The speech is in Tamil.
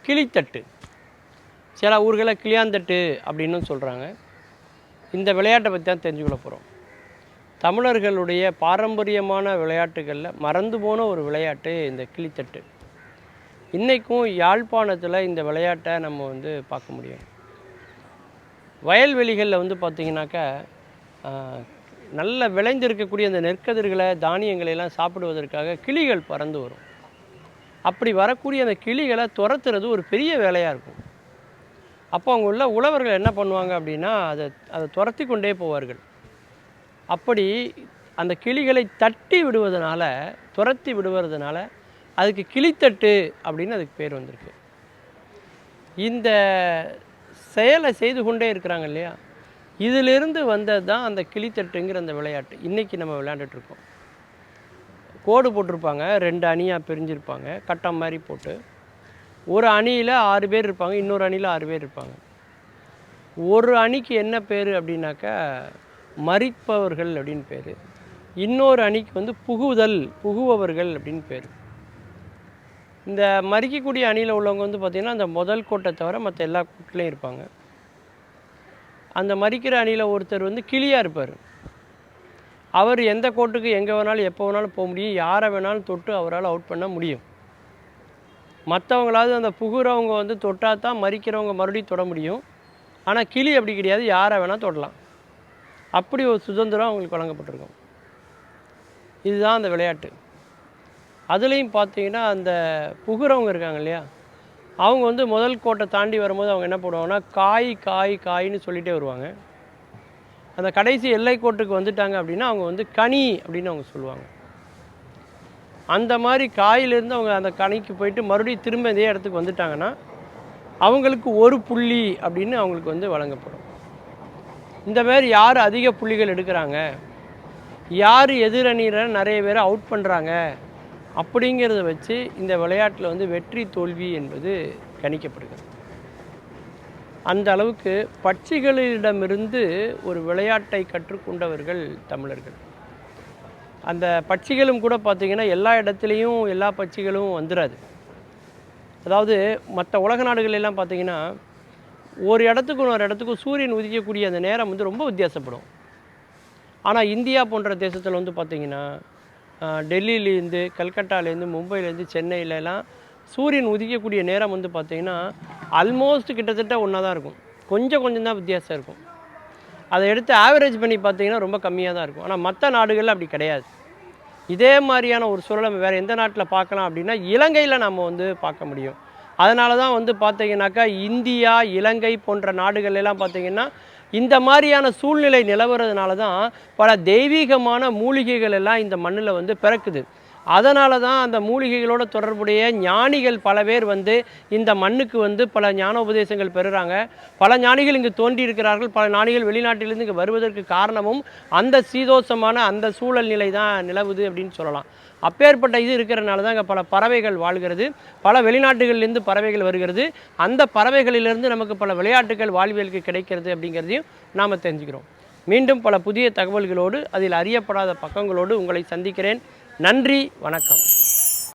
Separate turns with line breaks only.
கிளித்தட்டு, சில ஊர்களில் கிளியாந்தட்டு அப்படின்னு சொல்கிறாங்க. இந்த விளையாட்டை பற்றி தான் தெரிஞ்சுக்கொள்ள போகிறோம். தமிழர்களுடைய பாரம்பரியமான விளையாட்டுகளில் மறந்து போன ஒரு விளையாட்டு இந்த கிளித்தட்டு. இன்றைக்கும் யாழ்ப்பாணத்தில் இந்த விளையாட்டை நம்ம பார்க்க முடியும். வயல்வெளிகளில் பார்த்திங்கனாக்கா நல்ல விளைந்திருக்கக்கூடிய அந்த நெற்கதிர்களை தானியங்களை எல்லாம் சாப்பிடுவதற்காக கிளிகள் பறந்து வரும். அப்படி வரக்கூடிய அந்த கிளிகளை துரத்துறது ஒரு பெரிய வேலையாக இருக்கும். அப்போ அவங்க உள்ள உழவர்கள் என்ன பண்ணுவாங்க அப்படின்னா அதை துரத்தி கொண்டே போவார்கள். அப்படி அந்த கிளிகளை தட்டி விடுவதனால, துரத்தி விடுவதனால அதுக்கு கிளித்தட்டு அப்படின்னு அதுக்கு பேர் வந்திருக்கு. இந்த செயலை செய்து கொண்டே இருக்கிறாங்க இல்லையா, இதிலிருந்து வந்தது தான் அந்த கிளித்தட்டுங்கிற அந்த விளையாட்டு. இன்றைக்கி நம்ம விளையாண்டுட்ருக்கோம். கோடு போட்டிருப்பாங்க, 2 அணியாக பிரிஞ்சிருப்பாங்க, கட்டம் மாதிரி போட்டு. ஒரு அணியில் 6 பேர் இருப்பாங்க, இன்னொரு அணியில் 6 பேர் இருப்பாங்க. ஒரு அணிக்கு என்ன பேர் அப்படின்னாக்கா மறிப்பவர்கள் அப்படின்னு பேர். இன்னொரு அணிக்கு புகுவவர்கள் அப்படின்னு பேர். இந்த மறிக்கக்கூடிய அணியில் உள்ளவங்க பார்த்திங்கன்னா அந்த முதல் கோட்டை தவிர மற்ற எல்லா கோட்டிலையும் இருப்பாங்க. அந்த மறிக்கிற அணியில் ஒருத்தர் கிளியாக இருப்பார். அவர் எந்த கோட்டுக்கு எங்கே வேணாலும் எப்போ வேணாலும் போக முடியும், யாரை வேணாலும் தொட்டு அவரால் அவுட் பண்ண முடியும். மற்றவங்களாவது அந்த புகுறவங்க தொட்டால் தான் மறிக்கிறவங்க மறுபடியும் தொட முடியும். ஆனால் கிளி அப்படி கிடையாது, யாரை வேணால் தொடலாம். அப்படி ஒரு சுதந்திரம் அவங்களுக்கு வழங்கப்பட்டிருக்கும். இதுதான் அந்த விளையாட்டு. அதுலேயும் பார்த்தீங்கன்னா அந்த புகுறவங்க இருக்காங்க இல்லையா, அவங்க முதல் கோட்டை தாண்டி வரும்போது அவங்க என்ன பண்ணுவாங்கன்னா காய் காய் காய்ன்னு சொல்லிகிட்டே வருவாங்க. அந்த கடைசி எல்லை கோட்டுக்கு வந்துட்டாங்க அப்படின்னா அவங்க கனி அப்படின்னு அவங்க சொல்லுவாங்க. அந்த மாதிரி காயிலிருந்து அவங்க அந்த கனிக்கு போயிட்டு மறுபடியும் திரும்ப இதே இடத்துக்கு வந்துட்டாங்கன்னா அவங்களுக்கு 1 புள்ளி அப்படின்னு அவங்களுக்கு வழங்கப்படும். இந்த மாதிரி யார் அதிக புள்ளிகள் எடுக்கிறாங்க, யார் எதிரணியில் நிறைய பேரை அவுட் பண்ணுறாங்க அப்படிங்கிறத வச்சு இந்த விளையாட்டில் வெற்றி தோல்வி என்பது கணிக்கப்படுகிறது. அந்த அளவுக்கு பட்சிகளிடமிருந்து ஒரு விளையாட்டை கற்றுக்கொண்டவர்கள் தமிழர்கள். அந்த பட்சிகளும் கூட பார்த்திங்கன்னா எல்லா இடத்துலையும் எல்லா பட்சிகளும் வந்துடாது. அதாவது மற்ற உலக நாடுகளெல்லாம் பார்த்திங்கன்னா ஒரு இடத்துக்கு இன்னொரு இடத்துக்கும் சூரியன் உதிக்கக்கூடிய அந்த நேரம் ரொம்ப வித்தியாசப்படும். ஆனால் இந்தியா போன்ற தேசத்தில் பார்த்திங்கன்னா டெல்லியிலேருந்து, கல்கட்டாலேருந்து, மும்பையிலேருந்து, சென்னையிலலாம் சூரியன் உதிக்கக்கூடிய நேரம் பார்த்திங்கன்னா ஆல்மோஸ்ட் கிட்டத்தட்ட ஒன்றா தான் இருக்கும். கொஞ்சம் தான் வித்தியாசம் இருக்கும். அதை எடுத்து ஆவரேஜ் பண்ணி பார்த்திங்கன்னா ரொம்ப கம்மியாக தான் இருக்கும். ஆனால் மற்ற நாடுகளில் அப்படி கிடையாது. இதே மாதிரியான ஒரு சூழலை வேறு எந்த நாட்டில் பார்க்கலாம் அப்படின்னா இலங்கையில் நம்ம பார்க்க முடியும். அதனால தான் பார்த்திங்கனாக்கா இந்தியா, இலங்கை போன்ற நாடுகள் எல்லாம் பார்த்திங்கன்னா இந்த மாதிரியான சூழ்நிலை நிலவுறதுனால தான் பல தெய்வீகமான மூலிகைகள் எல்லாம் இந்த மண்ணில் பிறக்குது. அதனால தான் அந்த மூலிகைகளோட தொடர்புடைய ஞானிகள் பல பேர் இந்த மண்ணுக்கு பல ஞான உபதேசங்கள் பெறுகிறாங்க. பல ஞானிகள் இங்கு தோன்றியிருக்கிறார்கள். பல ஞானிகள் வெளிநாட்டிலிருந்து இங்கே வருவதற்கு காரணமும் அந்த சீதோஷமான அந்த சூழல் நிலை தான் நிலவுது அப்படின்னு சொல்லலாம். அப்பேற்பட்ட இது இருக்கிறனால தான் இங்கே பல பறவைகள் வாழ்கிறது, பல வெளிநாட்டுகள்லேருந்து பறவைகள் வருகிறது. அந்த பறவைகளிலிருந்து நமக்கு பல விளையாட்டுகள் வாழ்வியலுக்கு கிடைக்கிறது அப்படிங்கிறதையும் நாம் தெரிஞ்சுக்கிறோம். மீண்டும் பல புதிய தகவல்களோடு அதில் அறியப்படாத பக்கங்களோடு உங்களை சந்திக்கிறேன். நன்றி, வணக்கம்.